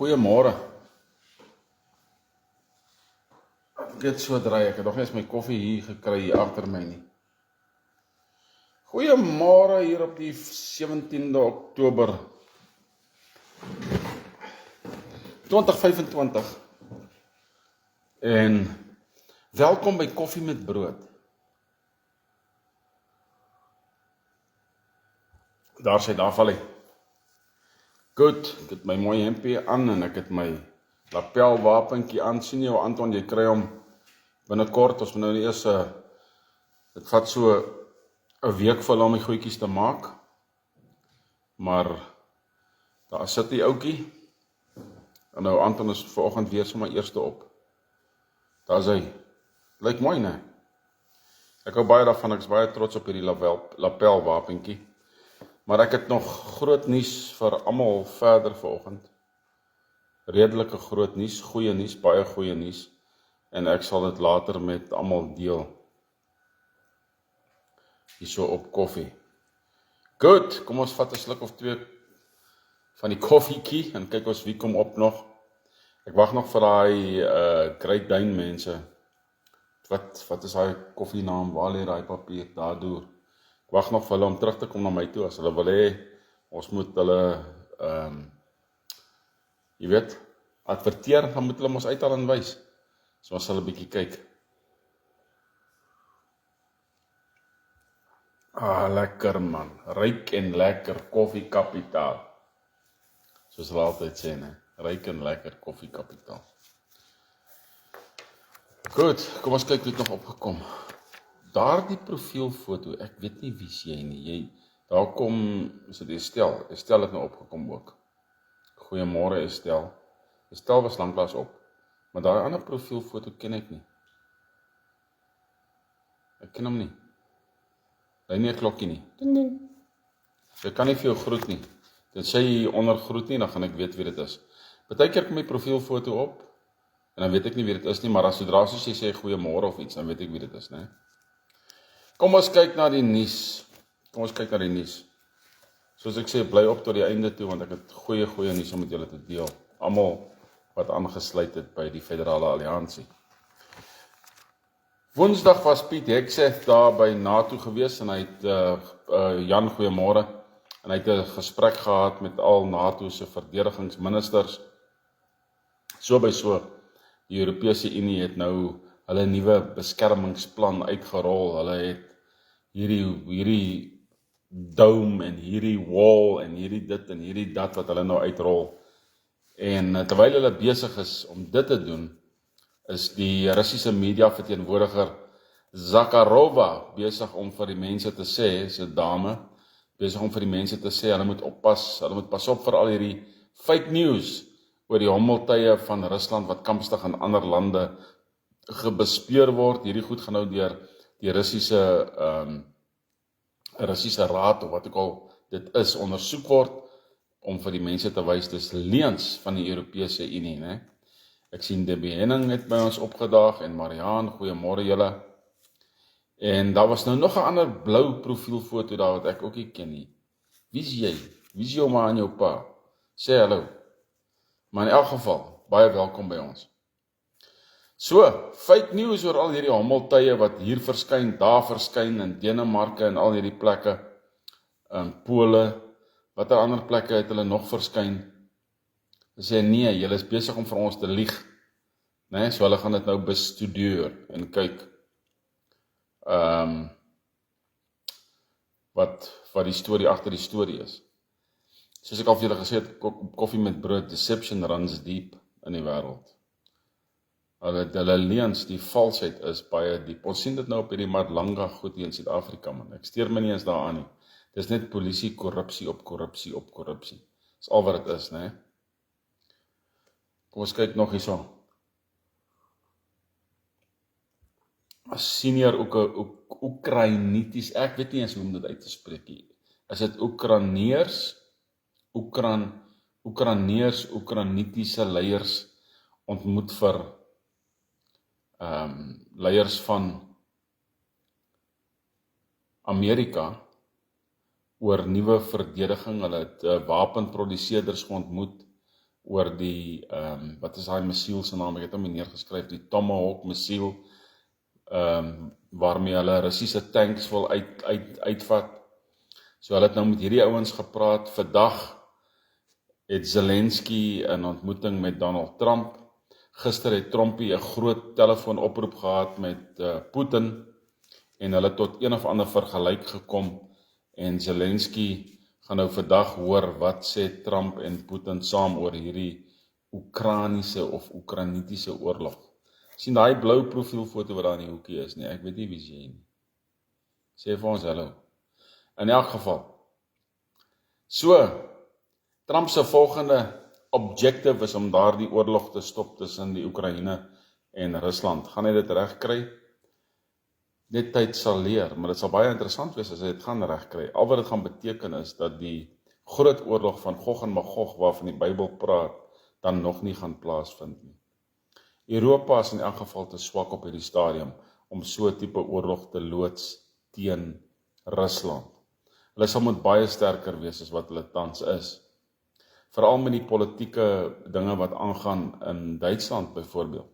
Goeiemôre. Ek het so draai, ek het nog nie eens my koffie hier gekry hier agter my nie. Goeiemôre hier op die 17de Oktober 2025. En welkom by Koffie met Brood. Daar sê daar val hy. Goed, ek het my mooi hempie aan en ek het my lapelwapentjie aan. Sien jou Anton, jy kry hom binnekort. Ons moet nou eers dit vat so 'n week vir hom die goedjies te maak. Maar daar sit die ouetjie. En nou Anton is vanoggend weer sommer eerste op. Daar is hy. Lyk mooi, né? Ek hou baie daarvan, ek is baie trots op hierdie lapelwapentjie. Maar ek het nog groot nuus vir almal verder vanoggend. Redelike groot nuus, goeie nuus, baie goeie nuus. En ek sal dit later met almal deel. Hierso op koffie. Goed, kom ons vat 'n sluk of twee van die koffietjie en kyk ons wie kom op nog. Ek wag nog vir daai Great Dane mense. Wat is daai koffienaam? Waar lê daai papier? Daardoor. Ek wag nog vir hulle om terug te kom na my toe. As hulle wil hê, ons moet hulle jy weet, adverteer, dan moet hulle ons uithaal en wys. So ons sal 'n bietjie kyk. Lekker man. Ryk en lekker koffiekapitaal. Soos hulle altyd sê, né? Ryk en lekker koffiekapitaal. Goed, kom ons kyk wie het nog opgekom. Daardie profielfoto, ek weet nie wie jy nie. Daar kom, is dit Estel. Estel het nou opgekom ook. Goeiemôre Estel. Estel was lanklaas op. Maar daai ander profielfoto ken ek nie. Ek ken hom nie. Hy nie 'n klokkie nie. Ding ding. So ek kan nie vir jou groet nie. Tensy jy onder groet nie, dan gaan ek weet wie dit is. Partykeer kom my profielfoto op, en dan weet ek nie wie dit is nie, maar as sodra soos jy sê goeiemôre of iets, dan weet ek wie dit is, né? Kom ons kyk na die nuus. Soos ek sê, bly op tot die einde toe, want ek het goeie nuus om met julle te deel. Almal wat aangesluit het by die Federale Alliansie. Woensdag was Piet Hegseth daar by NATO gewees en hy het Jan, goeiemôre, en hy het 'n gesprek gehad met al NATO se verdedigingsministers. So by so, die Europese Unie het nou hulle nuwe beskermingsplan uitgerol. Hulle het hierdie dome en hierdie wall en hierdie dit en hierdie dat wat hulle nou uitrol. En terwyl hulle besig is om dit te doen, is die Russiese media verteenwoordiger Zakharova besig om vir die mense te sê, is 'n dame, besig om vir die mense te sê, hulle moet pas op vir al hierdie fake news oor die hommeltuie van Rusland wat kampstig in ander lande gebespeer word. Hierdie goed gaan nou deur die Russiese raad, of wat ook al dit is, ondersoek word, om vir die mense te wys, dis leuns van die Europese Unie, né? Ek sien Debbie Henning het by ons opgedaag, en Mariaan, goeiemôre julle. En daar was nou nog 'n ander blou profielfoto daar wat ek ook nie ken nie. Wie is jy? Wie is jou ma en jou pa? Sê hallo. Maar in elk geval, baie welkom by ons. So, fake news oor al hierdie hommeltuie wat hier verskyn, daar verskyn, in Denemarke en al hierdie plekke, in Pole, watter ander plekke het hulle nog verskyn? Sê nee, julle is besig om vir ons te lieg. Nee, so hulle gaan dit nou bestudeer en kyk wat die storie agter die storie is. Soos ek al vir julle gesê het, koffie met brood, deception runs deep in die wêreld. Hulle leuns, die valsheid is baie diep. Ons sien dit nou op hierdie Madlanga goed hier in Suid-Afrika, man. Ek steur my nie eens daaraan nie. Dis net polisie korrupsie op korrupsie op korrupsie. Dis al wat dit is, né? Kom ons kyk nog hierso. Senior Oekraïnities, ek weet nie eens hoe om dit uit te spreek nie. Is dit Oekraïnitiese leiers ontmoet vir leiers van Amerika oor nuwe verdediging. Hulle het wapenproduseerders ontmoet oor die, wat is daai missiel se naam, ek het hom hier neergeskryf, die Tomahawk missiel, waarmee hulle Russiese tanks wil uitvat. So hulle het nou met hierdie ouens gepraat. Vandag het Zelensky 'n ontmoeting met Donald Trump. Gister het Trumpie 'n groot telefoonoproep gehad met Putin en hulle tot een of ander vergelyk gekom en Zelensky gaan nou vandag hoor wat sê Trump en Putin saam oor hierdie Oekraïense of Oekraïnitiese oorlog. Sien daai blou profielfoto wat daar in die hoekie is nie, ek weet nie wie is jy nie. Sê vir ons hallo. In elk geval. So, Trump se volgende objective is om daardie oorlog te stop tussen die Oekraïne en Rusland. Gaan hy dit regkry? Net tyd sal leer, maar dit sal baie interessant wees as hy dit gaan regkry. Al wat dit gaan beteken is dat die groot oorlog van Gog en Magog waarvan die Bybel praat, dan nog nie gaan plaasvind nie. Europa is in elk geval te swak op hierdie stadium om so 'n tipe oorlog te loods teen Rusland. Hulle sal moet baie sterker wees as wat hulle tans is. Veral met die politieke dinge wat aangaan in Duitsland byvoorbeeld.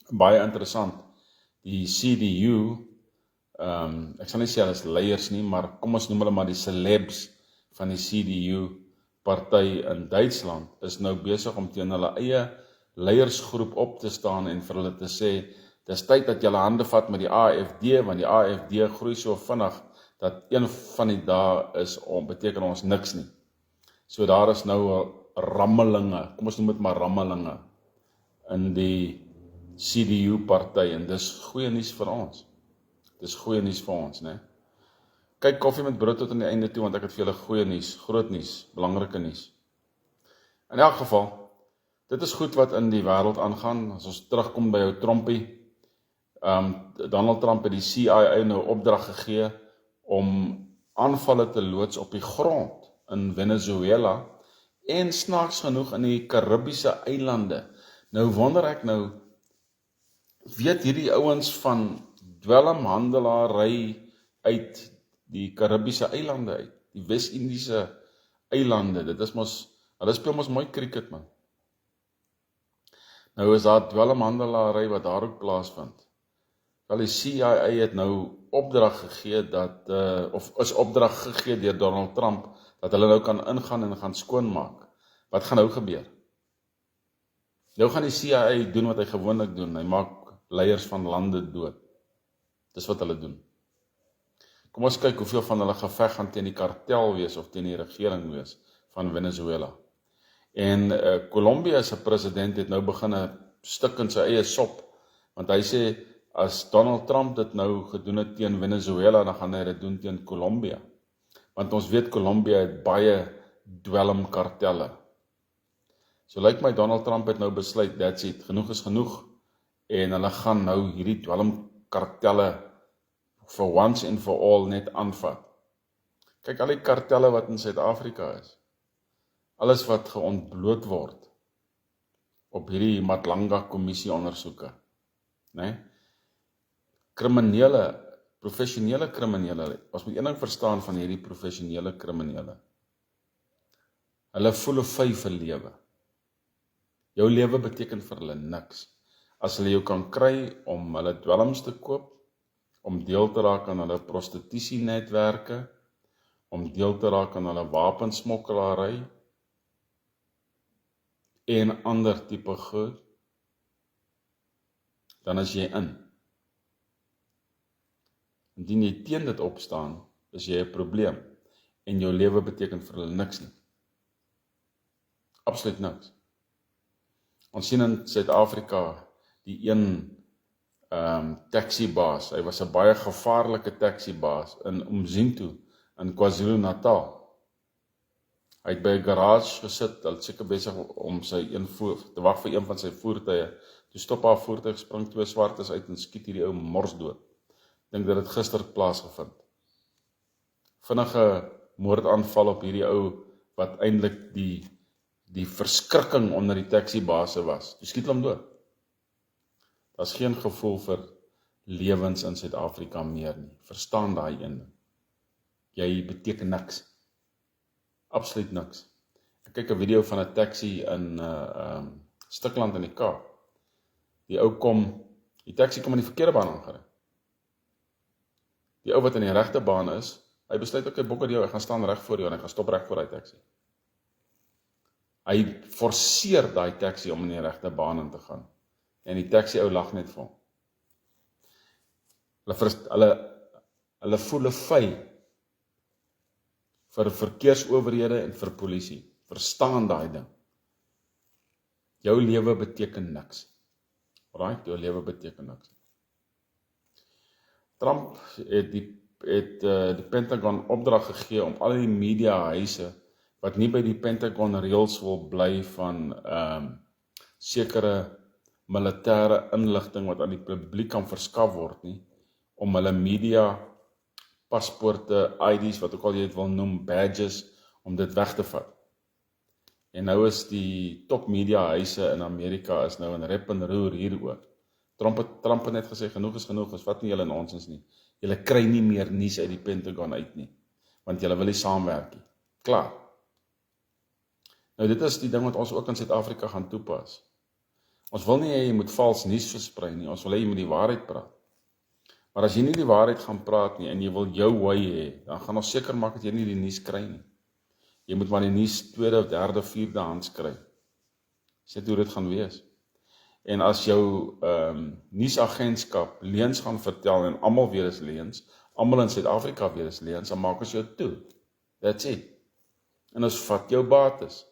Baie interessant. Die CDU, ek sal nie sê hulle is leiers nie, maar kom ons noem hulle maar die celebs van die CDU party in Duitsland is nou besig om teen hulle eie leiersgroep op te staan en vir hulle te sê, dis tyd dat julle hande vat met die AfD, want die AfD groei so vinnig, dat een van die dae is beteken ons niks nie. So daar is nou rammelinge, kom ons noem dit maar rammelinge, in die CDU party, en dis goeie nuus vir ons. Dis goeie nuus vir ons, né? Kyk koffie met brood tot aan die einde toe, want ek het vir julle goeie nuus, groot nuus, belangrike nuus. In elk geval, dit is goed wat in die wêreld aangaan. As ons terugkom by jou Trumpie, Donald Trump het die CIA nou opdrag gegee om aanvalle te loods op die grond in Venezuela en snaaks genoeg in die Karibiese eilande. Nou wonder ek nou, weet hierdie ouens van dwelmhandelary uit die Karibiese eilande uit, die Wes-Indiese eilande, dit is mos, hulle speel mos mooi cricket man. Nou is daar dwelmhandelary wat daar ook plaasvind. Wel die CIA het nou opdrag gegee dat, of is opdrag gegee deur Donald Trump, dat hulle nou kan ingaan en gaan skoonmaak. Wat gaan nou gebeur? Nou gaan die CIA doen wat hy gewoonlik doen, hy maak leiers van lande dood. Dis wat hulle doen. Kom ons kyk hoeveel van hulle geveg gaan teen die kartel wees, of teen die regering wees, van Venezuela. En Colombia se president het nou begin 'n stuk in sy eie sop, want hy sê, as Donald Trump dit nou gedoen het teen Venezuela, dan gaan hy dit doen teen Colombia. Want ons weet Colombia het baie dwelmkartelle. So lyk my Donald Trump het nou besluit, that's it, genoeg is genoeg, en hulle gaan nou hierdie dwelmkartelle for once and for all net aanvat. Kyk al die kartelle wat in Suid-Afrika is, alles wat geontbloot word op hierdie Matlanga kommissie ondersoeke, né? Kriminele, professionele kriminele, ons moet een ding verstaan van hierdie professionele kriminele. Hulle voel 'n vyf 'n lewe. Jou lewe beteken vir hulle niks. As hulle jou kan kry om hulle dwelms te koop, om deel te raak aan hulle prostitusienetwerke, om deel te raak aan hulle wapensmokkelary en ander tipe goed, dan is jy in. Indien jy teen dit opstaan, is jy 'n probleem en jou lewe beteken vir hulle niks nie. Absoluut niks. Ons sien in Suid-Afrika die een taxibaas, hy was 'n baie gevaarlike taxibaas in Umzinto in KwaZulu-Natal. Hy het by 'n garage gesit, hy het seker besig om te wag vir een van sy voertuie. Toe stop haar voertuig, spring twee swartes uit en skiet hierdie ou mors dood. Dink dat dit gister plaasgevind. Vinnige moordaanval op hierdie ou wat eintlik die verskrikking onder die taxibase was. Toe skiet hom dood. Daar's geen gevoel vir lewens in Suid-Afrika meer nie. Verstaan daai een. Jy beteken niks. Absoluut niks. Ek kyk 'n video van 'n taxi in Stikland in die Kaap. Die taxi kom in die verkeerde baan aangery. Die ou wat in die regte baan is, hy besluit ook, bokker jou, hy gaan staan reg voor jou en hy gaan stop reg voor die taxi. Hy forceer daai taxi om in die regte baan in te gaan. En die taxi ou lag net vir hom. Hulle voel 'n vy vir verkeersowerhede en vir polisie. Verstaan daai ding. Jou lewe beteken niks. Right? Jou lewe beteken niks. Trump het die Pentagon opdrag gegee om al die mediahuise wat nie by die Pentagon reëls wil bly van sekere militêre inligting wat aan die publiek kan verskaf word nie, om hulle media paspoorte, ID's, wat ook al jy het wil noem, badges, om dit weg te vat. En nou is die top media huise in Amerika is nou in rep en roer hieroor. Trump het net gesê, genoeg is genoeg, ons vat nie julle nonsens nie. Julle kry nie meer nuus uit die Pentagon uit nie, want julle wil nie saamwerk nie. Klaar. Nou dit is die ding wat ons ook in Suid-Afrika gaan toepas. Ons wil nie hê jy moet vals nuus versprei nie, ons wil hê jy moet die waarheid praat. Maar as jy nie die waarheid gaan praat nie, en jy wil jou way hê, dan gaan ons seker maak dat jy nie die nuus kry nie. Jy moet maar die nuus tweede of derde, vierde hands kry. Sê hoe dit gaan wees. En as jou nuusagentskap leuns gaan vertel, en almal weer is leuns, almal in Suid-Afrika weer is leuns, dan maak ons jou toe. That's it. En ons vat jou bates.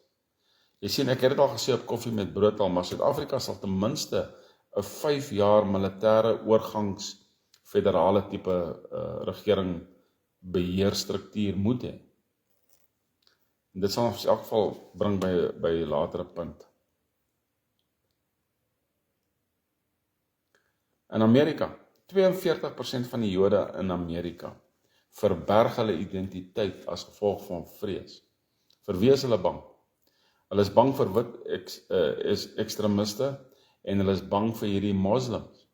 Jy sien, ek het dit al gesê op koffie met brood al, maar Suid-Afrika sal ten minste 'n 5 jaar militêre oorgangs federale tipe regering beheerstruktuur moet hê. Dit sal ons in elk geval bring by 'n latere punt. In Amerika, 42% van die Jode in Amerika verberg hulle identiteit as gevolg van vrees. Vir wie is hulle bang? Hulle is bang vir wit ekstremiste en hulle is bang vir hierdie moslims.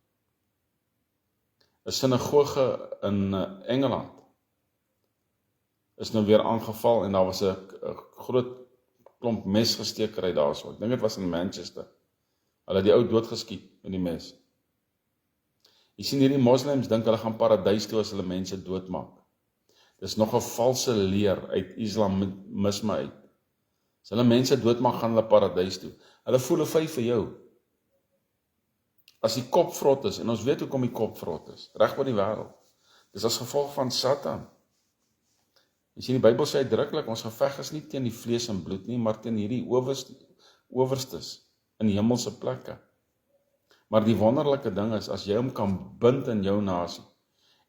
'n Sinagoge in Engeland is nou weer aangeval en daar was 'n groot klomp mesgestekery daarso. Ek dink dit was in Manchester. Hulle het die ou doodgeskiet met die mes. Jy sien, hierdie moslems dink hulle gaan paradys toe as hulle mense doodmaak. Dis nog 'n valse leer uit islamisme uit. As hulle mense doodmaak, gaan hulle paradys toe. Hulle voel 'n vy vir jou. As die kop vrot is, en ons weet hoekom die kop vrot is, reg oor die wêreld. Dis as gevolg van Satan. Jy sien, die Bybel sê uitdruklik, ons geveg is nie teen die vlees en bloed nie, maar teen hierdie owerstes in hemelse plekke. Maar die wonderlike ding is, as jy hom kan bind in jou nasie,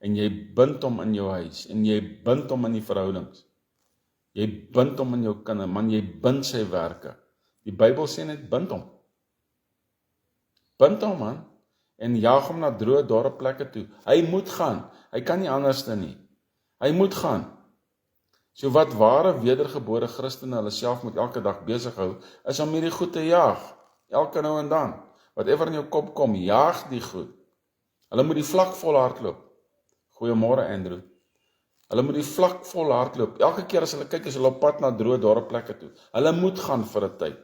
en jy bind hom in jou huis, en jy bind hom in die verhoudings, jy bind hom in jou kinders, man, jy bind sy werke. Die Bybel sê net, bind hom. Bind hom, man, en jaag hom na droë, dorre plekke toe. Hy moet gaan, hy kan nie anderste nie. Hy moet gaan. So wat ware wedergebore Christene hulle self moet elke dag besig hou, is om hierdie goed te jaag, elke nou en dan. Whatever in jou kop kom, jaag die goed. Hulle moet die vlak vol hardloop. Goeiemôre Andrew. Hulle moet die vlak vol hardloop. Elke keer as hulle kyk, is hulle op pad na droë, dorre plekke toe. Hulle moet gaan vir 'n tyd.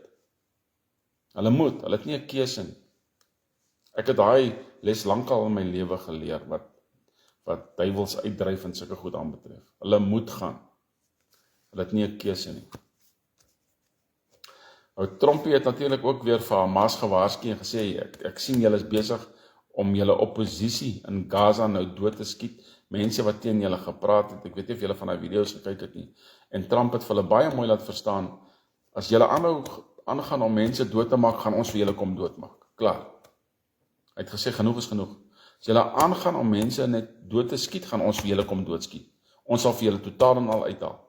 Hulle het nie 'n keuse nie. Ek het daai les lankal in my lewe geleer, wat duiwels uitdryf en sulke goed aanbetref. Hulle moet gaan. Hulle het nie 'n keuse nie. Nou, Trumpie het natuurlik ook weer vir Hamas gewaarsku en gesê, ek sien julle is besig om julle oppositie in Gaza nou dood te skiet, mense wat teen julle gepraat het, ek weet nie of julle van die video's gekyk het nie, en Trump het vir hulle baie mooi laat verstaan, as julle aangaan om mense dood te maak, gaan ons vir julle kom doodmaak, klaar. Hy het gesê, genoeg is genoeg. As julle aangaan om mense net dood te skiet, gaan ons vir julle kom doodskiet. Ons sal vir julle totaal en al uithaal.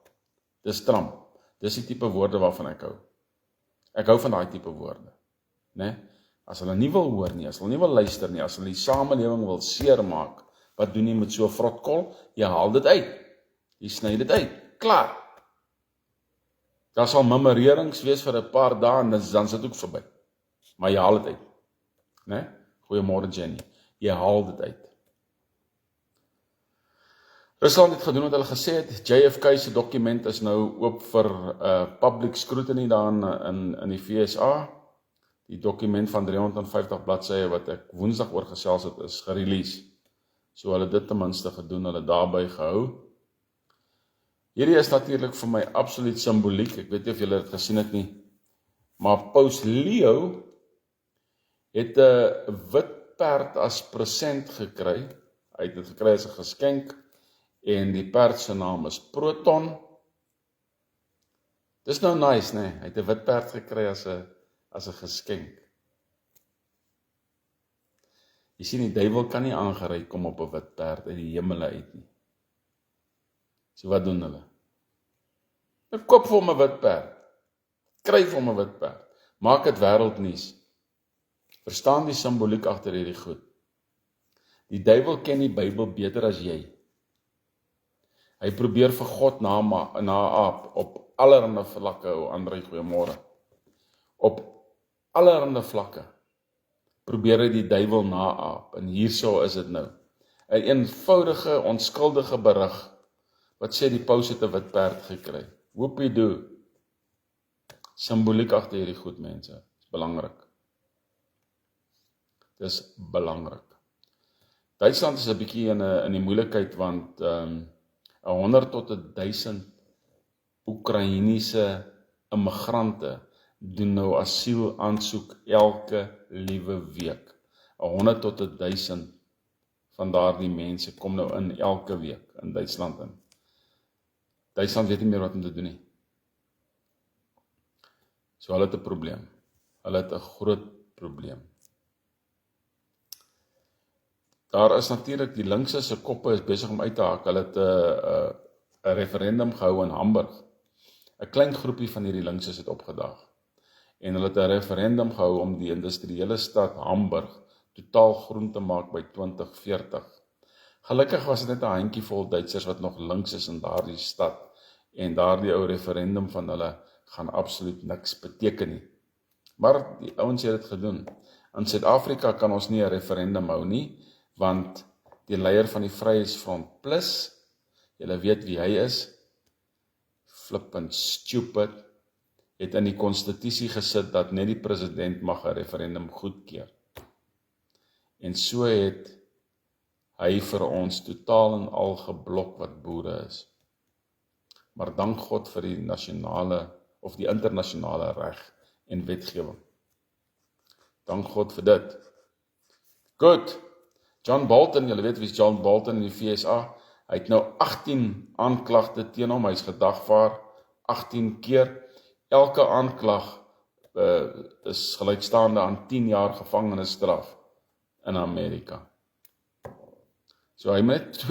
Dis Trump. Dis die tipe woorde waarvan ek hou. Ek hou van daai tipe woorde. Né? As hulle nie wil hoor nie, as hulle nie wil luister nie, as hulle die samelewing wil seermaak, wat doen jy met so 'n vrotkol? Jy haal dit uit. Jy sny dit uit. Klaar. Daar sal murmurerings wees vir 'n paar dae en dan is dit ook verby. Maar jy haal dit uit. Né? Goeiemôre Jenny. Jy haal dit uit. Rusland het gedoen wat hulle gesê het. JFK se dokument is nou oop vir public scrutiny daar in die VSA. Die dokument van 350 bladsye wat ek Woensdag oor gesels het, is gerelease. So hulle dit ten minste gedoen, hulle daarby gehou. Hierdie is natuurlik vir my absoluut simboliek. Ek weet nie of julle dit gesien het nie. Maar Paus Leo het 'n wit perd as present gekry. Hy het dit gekry as 'n geskenk. En die perd se naam is Proton. Dis nou nice, né? Hy het 'n wit perd gekry as 'n geskenk. Jy sien, die duiwel kan nie aangery kom op 'n wit perd uit die hemel uit nie. So wat doen hulle? Ek koop vir hom 'n wit perd. Kry vir hom 'n wit perd. Maak dit wêreldnuus. Verstaan die simboliek agter hierdie goed. Die duiwel ken die Bybel beter as jy. Hy probeer vir God naaap op allerhande vlakke, André, goeiemôre. Op allerhande vlakke probeer hy die duiwel naaap, en hierso is dit nou. 'n eenvoudige, onskuldige berig, wat sê die paus het 'n wit perd gekry. Whoopie-doo. Simboliek agter hierdie goed, mense. Dis belangrik. Dis belangrik. Duitsland is 'n bietjie in die moeilikheid, want 100 tot 1000 Oekraïense immigrante doen nou asiel aansoek elke liewe week. 100 tot 1000 van daardie mense kom nou in elke week in Duitsland in. Duitsland weet nie meer wat om te doen nie. So hulle het 'n probleem. Hulle het 'n groot probleem. Daar is natuurlik die linkse se koppe is besig om uit te haak. Hulle het 'n referendum gehou in Hamburg. 'n Klein groepie van hierdie linkses het opgedaag. En hulle het 'n referendum gehou om die industriële stad Hamburg totaal groen te maak by 2040. Gelukkig was dit net 'n handjievol Duitsers wat nog links is in daardie stad. En daardie ou referendum van hulle gaan absoluut niks beteken nie. Maar die ouens het dit gedoen. In Suid-Afrika kan ons nie 'n referendum hou nie, want die leier van die Vryheidsfront Plus, julle weet wie hy is, flippend stupid, het in die konstitusie gesit dat net die president mag 'n referendum goedkeur. En so het hy vir ons totaal en al geblok wat boere is. Maar dank God vir die nasionale of die internasionale reg en wetgewing. Dank God vir dit. Goed. John Bolton, julle weet wie is John Bolton in die VSA, hy het nou 18 aanklagte teen hom, hy is gedagvaar 18 keer. Elke aanklag is gelykstaande aan 10 jaar gevangenisstraf in Amerika. So hy moet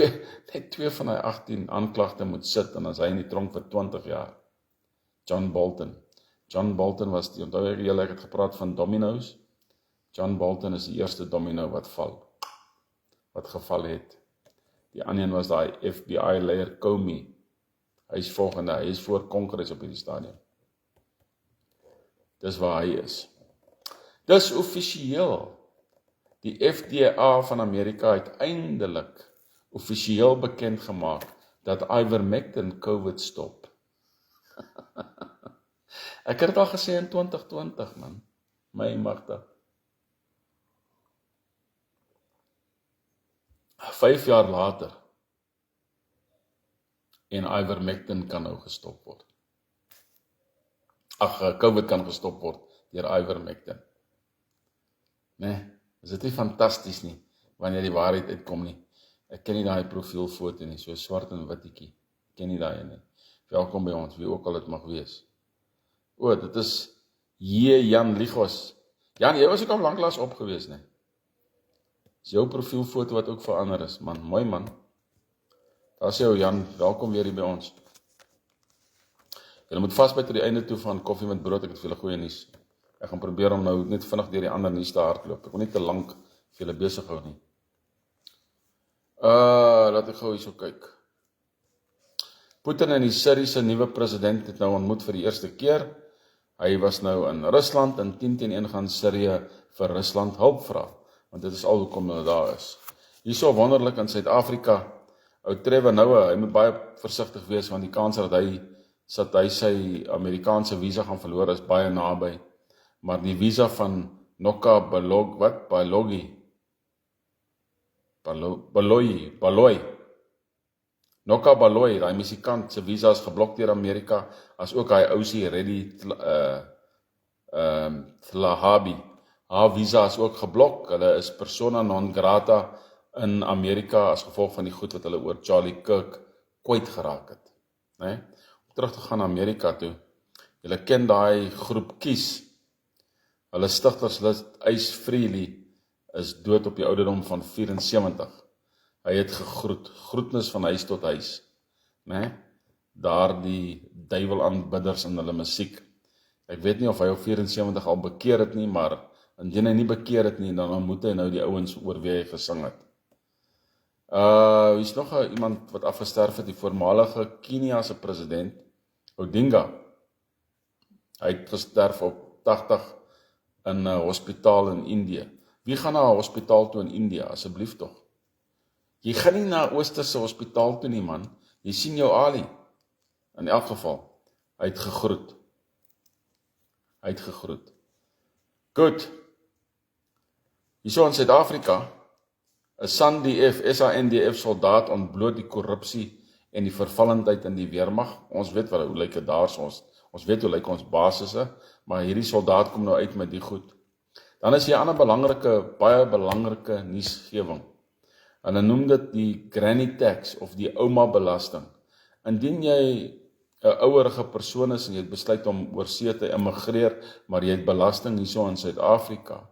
net twee van die 18 aanklagte moet sit, en as hy in die tronk vir 20 jaar. John Bolton. John Bolton was die, onthou julle, ek het gepraat van domino's. John Bolton is die eerste domino wat geval het. Die ander een was daai FBI leier Comey. Hy is volgende, hy is voor Kongres op hierdie stadium. Dis waar hy is. Dis offisieel. Die FDA van Amerika het eindelik offisieel bekend gemaak dat ivermectin COVID stop. Ek het dit al gesê in 2020, man. My magtig. 5 jaar later. En ivermectin kan nou gestop word. COVID kan gestop word deur ivermectin. Nee, is dit nie fantasties nie, wanneer die waarheid uitkom nie. Ek ken nie daai profielfoto nie, so swart en wittetjie. Ek ken nie daai nie. Welkom by ons, wie ook al dit mag wees. O, dit is Jan Ligos. Jan, jy was ook al lanklaas op gewees, nee. Dis jou profielfoto wat ook verander is, man. Mooi man. Daar sê jou Jan, welkom weer hier by ons. Julle moet vasbyt tot die einde toe van koffie met brood, ek het vir julle goeie nuus. Ek gaan probeer om nou net vinnig deur die ander nuus te hardloop. Ek wil nie te lank vir julle besig hou nie. Laat ek gou hierso kyk. Putin en die Syriese nuwe president het nou ontmoet vir die eerste keer. Hy was nou in Rusland en 10-1 gaan Syrië vir Rusland hulp vra, want dit is al hoekom hulle daar is. Hierso wonderlik in Suid-Afrika, Ou Trevor Noah, hy moet baie versigtig wees, want die kans dat hy sy Amerikaanse visa gaan verloor is baie naby. Maar die visa van Noka Baloi, Noka Baloi, daai musikant se visa is geblok deur Amerika, as ook hy ousie Reddy Tlahabi. Haar visa is ook geblok. Hulle is persona non grata in Amerika as gevolg van die goed wat hulle oor Charlie Kirk kwyt geraak het. Nee? Om terug te gaan na Amerika toe. Julle ken daai groep Kies. Hulle stigterslid Ace Frehley is dood op die ouderdom van 74. Hy het gegroet, groetnis van huis tot huis. Nee? Daar die duiwelaanbidders in hulle musiek. Ek weet nie of hy op 74 al bekeer het nie, maar indien hy nie bekeer het nie, dan moet hy nou die ouens oor wie hy gesing het. Hier is nog iemand wat afgesterf het, die voormalige Keniase president, Odinga. Hy het gesterf op 80 in 'n hospitaal in Indië. Wie gaan na 'n hospitaal toe in Indië, asseblief tog? Jy gaan nie na 'n oosterse hospitaal toe nie, man. Jy sien jou Ali. In elk geval, hy het gegroet. Goed. Hierso in Suid-Afrika, 'n SANDF soldaat ontbloot die korrupsie en die vervallendheid in die weermag. Ons weet hoe lyk dit daar, ons weet hoe lyk ons basisse, maar hierdie soldaat kom nou uit met die goed. Dan is hier 'n ander baie belangrike nuusgewing. Hulle noem dit die granny tax of die ouma belasting. Indien jy 'n ouerige persoon is en jy het besluit om oorsee te immigreer, maar jy het belasting hierso in Suid-Afrika,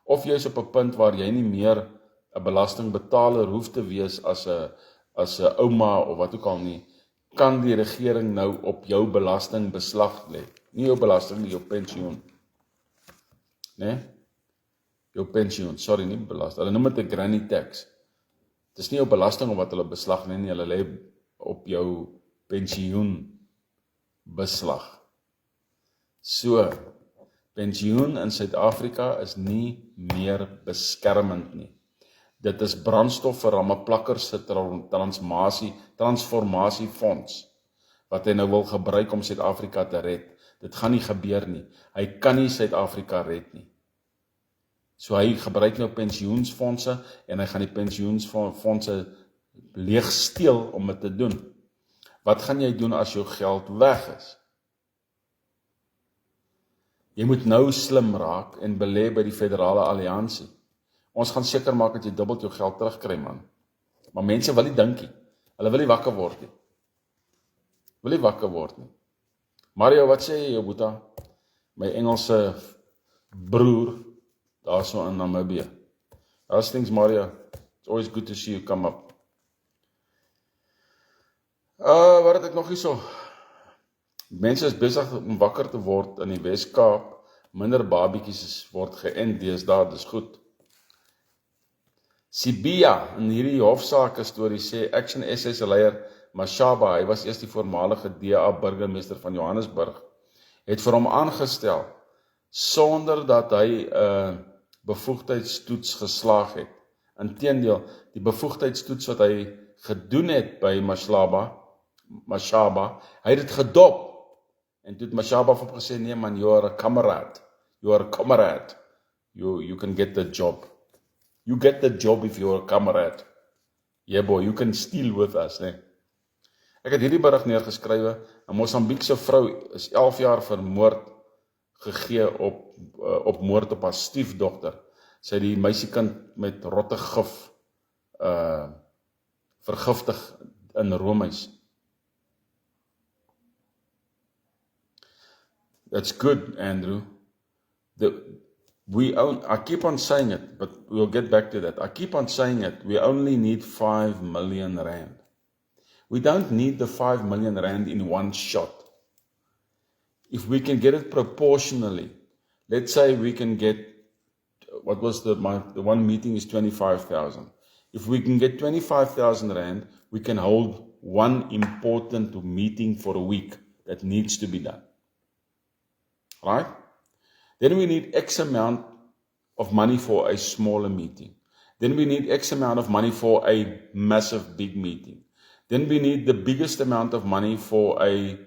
of jy is op 'n punt waar jy nie meer 'n belastingbetaler hoef te wees as 'n ouma of wat ook al nie, kan die regering nou op jou belasting beslag lê. Nie jou belasting nie, jou pensioen. Nee? Jou pensioen, sorry, nie belasting. Hulle noem dit 'n granny tax. Dit is nie jou belasting wat hulle beslag nie, hulle lê op jou pensioen beslag. So, pensioen in Suid-Afrika is nie meer beskermend nie. Dit is brandstof vir Ramaphosa se transformasiefonds, wat hy nou wil gebruik om Suid-Afrika te red. Dit gaan nie gebeur nie. Hy kan nie Suid-Afrika red nie. So hy gebruik nou pensioensfondse en hy gaan die pensioensfondse leeg steel om dit te doen. Wat gaan jy doen as jou geld weg is? Jy moet nou slim raak en belê by die Federale Alliansie. Ons gaan seker maak dat jy dubbel jou geld terugkry, man. Maar mense wil nie dink nie. Hulle wil nie wakker word nie. Mario, wat sê jy, jou boeta? My Engelse broer, daar so in Namibië. How's things, Mario? It's always good to see you come up. Wat het ek nog hierso? Mense is besig om wakker te word in die Wes-Kaap. Minder babietjies word geënt deesdae, dis goed. Sibiya, in hierdie hofsaake storie sê Action SA se leier Mashaba, hy was eers die voormalige DA burgemeester van Johannesburg, het vir hom aangestel sonder dat hy 'n bevoegdheidstoets geslaag het. Inteendeel, die bevoegdheidstoets wat hy gedoen het by Mashaba, hy het dit gedop. En toe het Mashaba vir hom gesê, nee man, you are a comrade. You can get the job. You get the job if you're a comrade. Yeah boy, you can steal with us, nee. Ek het hierdie berig neergeskrywe, 'n Mosambiekse vrou is 11 jaar vermoord gegee op moord op haar stiefdogter. Sy het die meisiekind met rotte gif vergiftig in Romeis. That's good, Andrew. I keep on saying it, but we'll get back to that. I keep on saying it, we only need 5 million rand. We don't need the 5 million rand in one shot. If we can get it proportionally, let's say we can get, what was the one meeting is 25,000. If we can get 25,000 rand, we can hold one important meeting for a week that needs to be done. Right? Then we need X amount of money for a smaller meeting. Then we need X amount of money for a massive big meeting. Then we need the biggest amount of money for a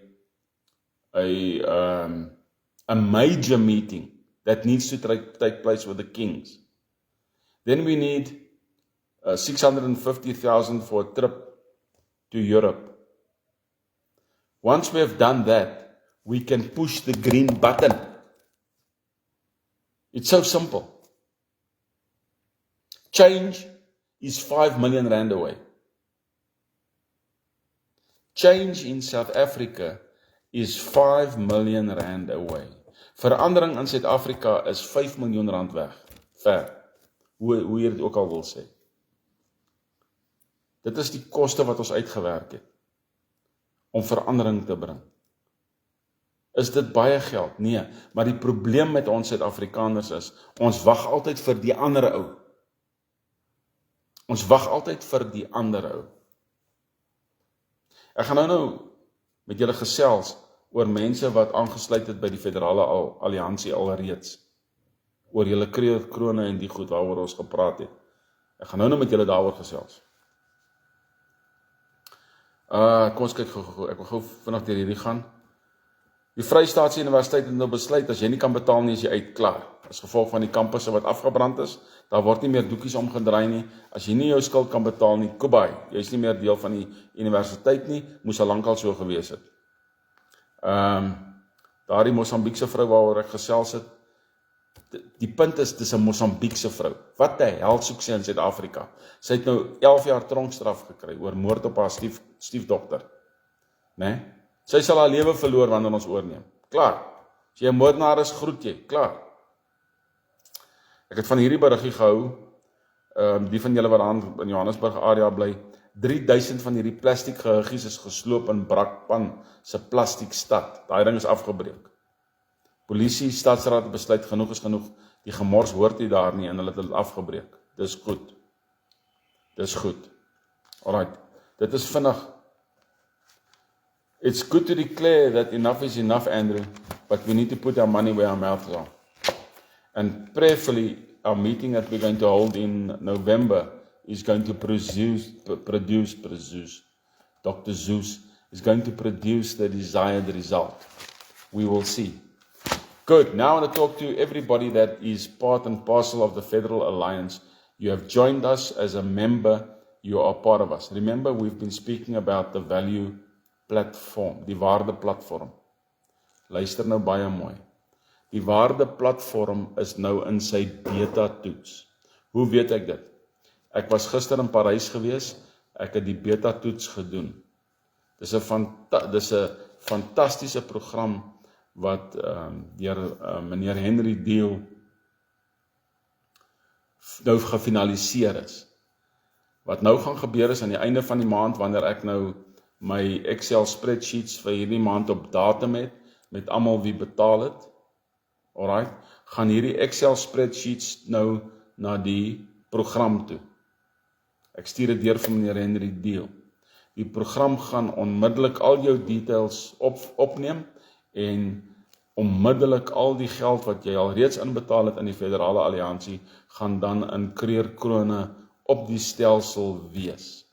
major meeting that needs to take place with the kings. Then we need 650,000 for a trip to Europe. Once we have done that, we can push the green button. It's so simple. Change is 5 million rand away. Change in South Africa is 5 million rand away. Verandering in Suid-Afrika is 5 miljoen rand weg, ver, hoe jy dit ook al wil sê. Dit is die koste wat ons uitgewerk het, om verandering te bring. Is dit baie geld? Nee, maar die probleem met ons Suid-Afrikaners is, ons wag altyd vir die ander ou. Ons wag altyd vir die ander ou. Ek gaan nou met julle gesels oor mense wat aangesluit het by die Federale Alliansie alreeds. Oor julle krone en die goed waaroor ons gepraat het. Ek gaan nou met julle daaroor gesels. Kom ons kyk gou. Ek wil gou vinnig deur hierdie gaan. Die Vrystaatse Universiteit het nou besluit, as jy nie kan betaal nie, is jy uit, klaar. As gevolg van die kampusse wat afgebrand is, daar word nie meer doekies omgedraai nie. As jy nie jou skuld kan betaal nie, kobai, jy is nie meer deel van die universiteit nie, moes al lankal so gewees het. Daardie Mosambiekse vrou waaroor ek gesels het, die punt is, dis 'n Mosambiekse vrou. Wat die hel soek sy in Suid-Afrika? Sy het nou 11 jaar tronkstraf gekry oor moord op haar stiefdogter. Nee? Sy sal haar lewe verloor wanneer ons oorneem. Klaar. As jy 'n moordenaar is, groet jy. Klaar. Ek het van hierdie berigie gehou, die van julle wat aan in Johannesburg area bly, 3000 van hierdie plastiek gehuggies is gesloop in Brakpan se plastiek stad. Daai ding is afgebreek. Polisie, stadsraad het besluit, genoeg is genoeg. Die gemors hoort nie daar nie en hulle het dit afgebreek. Dis goed. Dis goed. Alright. Dit is vinnig. It's good to declare that enough is enough, Andrew, but we need to put our money where our mouths are. And prayerfully, our meeting that we're going to hold in November is going to produce, Dr. Zeus is going to produce the desired result. We will see. Good. Now I want to talk to everybody that is part and parcel of the Federal Alliance. You have joined us as a member. You are part of us. Remember, we've been speaking about the value platform, die waardeplatform. Luister nou baie mooi. Die waardeplatform is nou in sy beta-toets. Hoe weet ek dit? Ek was gister in Parys gewees, ek het die beta-toets gedoen. Dis 'n fantastiese program wat deur meneer Henry Deal nou gefinaliseer is. Wat nou gaan gebeur is aan die einde van die maand, wanneer ek nou my Excel spreadsheets vir hierdie maand op datum het, met almal wie betaal het, alright, gaan hierdie Excel spreadsheets nou na die program toe. Ek stuur dit deur vir meneer Henry Deal. Die program gaan onmiddellik al jou details opneem en onmiddellik al die geld wat jy al reeds inbetaal het in die Federale Alliansie, gaan dan in kreerkrone op die stelsel wees.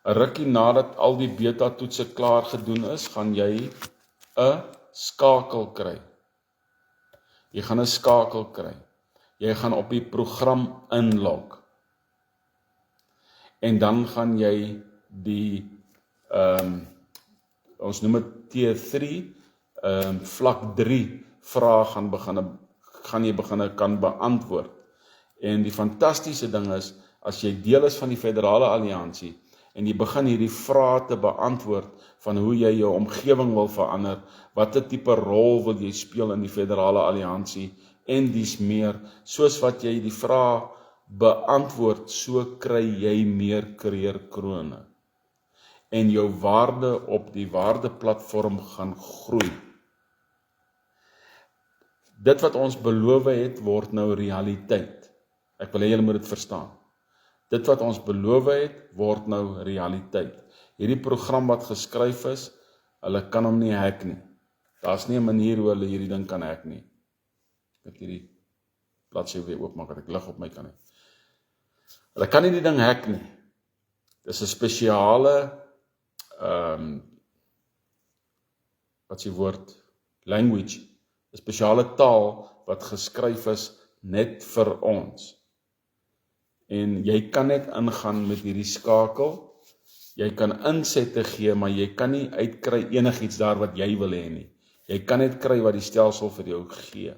'n Rukkie nadat al die beta-toetse klaar gedoen is, gaan jy 'n skakel kry. Jy gaan 'n skakel kry. Jy gaan op die program inlog. En dan gaan jy die, ons noem dit T3, vlak 3 vrae gaan jy kan beantwoord. En die fantastiese ding is, as jy deel is van die Federale Alliansie, en jy begin hierdie vrae te beantwoord, van hoe jy jou omgewing wil verander, watter tipe rol wil jy speel in die Federale Alliansie, en dies meer, soos wat jy die vrae beantwoord, so kry jy meer kreerkrone. En jou waarde op die waardeplatform gaan groei. Dit wat ons beloof het, word nou realiteit. Ek wil hê julle moet dit verstaan. Dit wat ons beloof het, word nou realiteit. Hierdie program wat geskryf is, hulle kan hom nie hack nie. Daar's nie 'n manier hoe hulle hierdie ding kan hack nie. Ek hierdie bladsy weer oopmaak, dat ek lig op my kan hê. Hulle kan nie die ding hack nie. Dis 'n spesiale wat is die woord? Language. 'n Spesiale taal wat geskryf is net vir ons. En jy kan net ingaan met hierdie skakel. Jy kan insette gee, maar jy kan nie uitkry enigiets daar wat jy wil hê nie. Jy kan net kry wat die stelsel vir jou gee.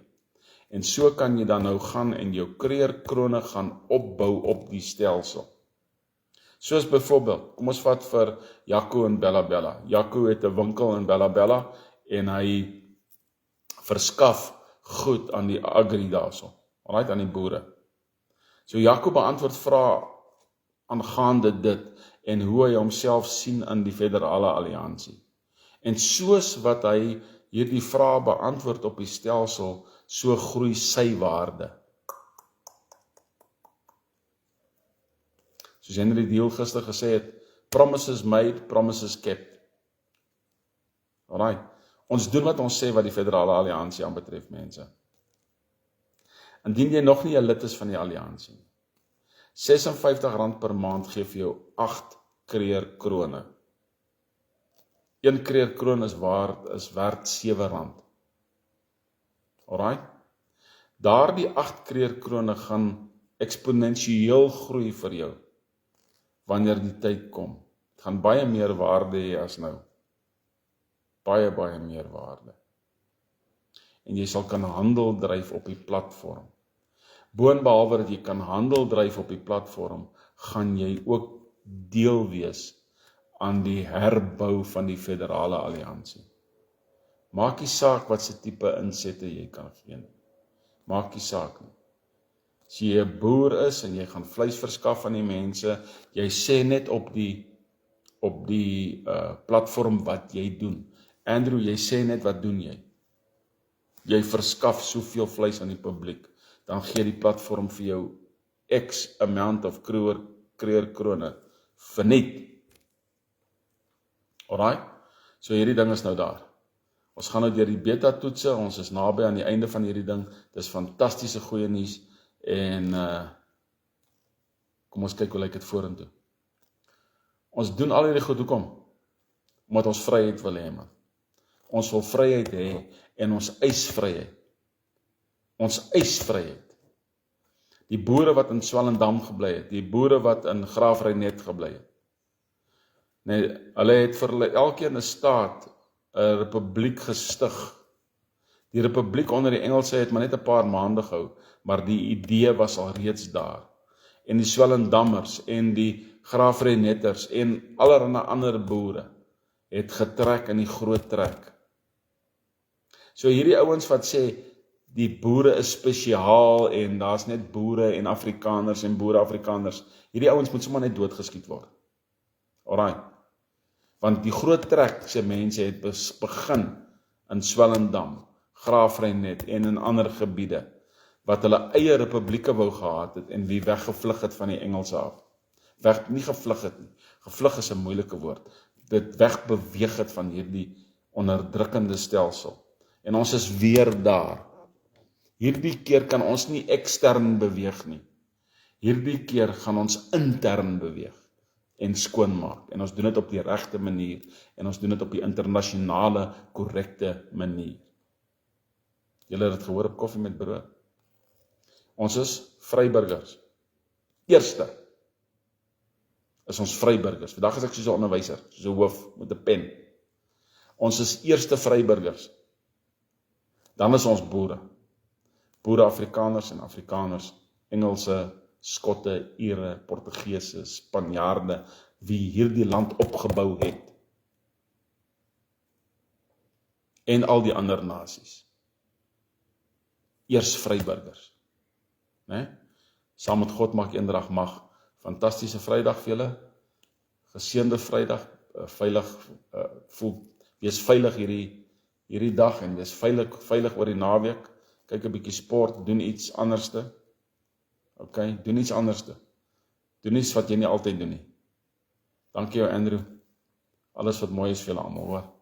En so kan jy dan nou gaan en jou kreerkrone gaan opbou op die stelsel. Soos byvoorbeeld, kom ons vat vir Jaco en Bella. Jaco het 'n winkel in Bella en hy verskaf goed aan die agri daarso, alright, aan die boere. So Jaco beantwoord vrae aangaande dit en hoe hy homself sien in die federale alliansie. En soos wat hy hierdie vrae beantwoord op die stelsel, so groei sy waarde. Soos Henry Deal gister gesê het, promises made, promises kept. Alright, ons doen wat ons sê wat die federale alliansie aanbetref, mense. Indien jy nog nie 'n lid is van die alliansie, R56 per maand gee vir jou 8 kreerkrone. 1 kreerkroon is werd R7. Alright? Daardie 8 kreerkrone gaan eksponensieel groei vir jou wanneer die tyd kom. Het gaan baie meer waarde hê as nou. Baie meer waarde. En jy sal kan handel dryf op die platform. Boonbehalwe dat jy kan handel dryf op die platform, gaan jy ook deel wees aan die herbou van die federale alliansie. Maak nie saak wat se tipe insette jy kan gee nie. Maak nie saak nie. As jy 'n boer is en jy gaan vleis verskaf aan die mense, jy sê net op die platform wat jy doen. Andrew, jy sê net wat doen jy? Jy verskaf soveel vleis aan die publiek, dan gee die platform vir jou X amount of kreerkrone verniet. Alright? So hierdie ding is nou daar. Ons gaan nou deur die beta toetse, ons is naby aan die einde van hierdie ding. Dis fantastiese goeie nuus en kom ons kyk hoe lyk dit vorentoe. Ons doen al hierdie goed hoekom? Omdat ons vryheid wil hê, man. Ons wil vryheid hê en ons eis vryheid. Ons eis vryheid. Die boere wat in Swellendam gebly het, die boere wat in Graafreinet gebly het. Nee, hulle het vir hulle elkeen 'n staat, 'n republiek gestig. Die republiek onder die Engelse het maar net 'n paar maande gehou, maar die idee was al reeds daar. En die Swellendammers en die Graafreinetters en allerlei ander boere het getrek in die groot trek. So hierdie ouens wat sê, die boere is spesiaal en daar's net boere en Afrikaners en boere-Afrikaners, hierdie ouens moet sommer net doodgeskiet word. Alright. Want die groot trek se mense het begin in Swellendam, Graafreinet en in ander gebiede, wat hulle eie republieke wou gehad het en wie weggevlug het van die Engelse af. Nie gevlug het nie. Gevlug is 'n moeilike woord. Dit wegbeweeg het van hierdie onderdrukkende stelsel. En ons is weer daar. Hierdie keer kan ons nie ekstern beweeg nie. Hierdie keer gaan ons intern beweeg en skoonmaak. En ons doen dit op die regte manier en ons doen dit op die internasionale korrekte manier. Julle het dit gehoor op Koffie met Brood. Ons is vryburgers. Eerste is ons vryburgers. Vandag is ek soos 'n onderwyser, soos 'n hoof met 'n pen. Ons is eerste vryburgers. Dan is ons boere. Boere Afrikaners en Afrikaners, Engelse, Skotte, Ire, Portugese, Spanjaarde, wie hierdie land opgebou het. En al die ander nasies. Eers vryburgers. Nee? Saam met God maak eendrag mag. Fantastiese Vrydag vir julle. Geseënde Vrydag, wees veilig hierdie dag en wees veilig oor die naweek. Kyk 'n bietjie sport, doen iets anderste. Okay, doen iets anderste. Doen iets wat jy nie altyd doen nie. Dankie jou Andrew. Alles wat mooi is vir julle almal, hoor.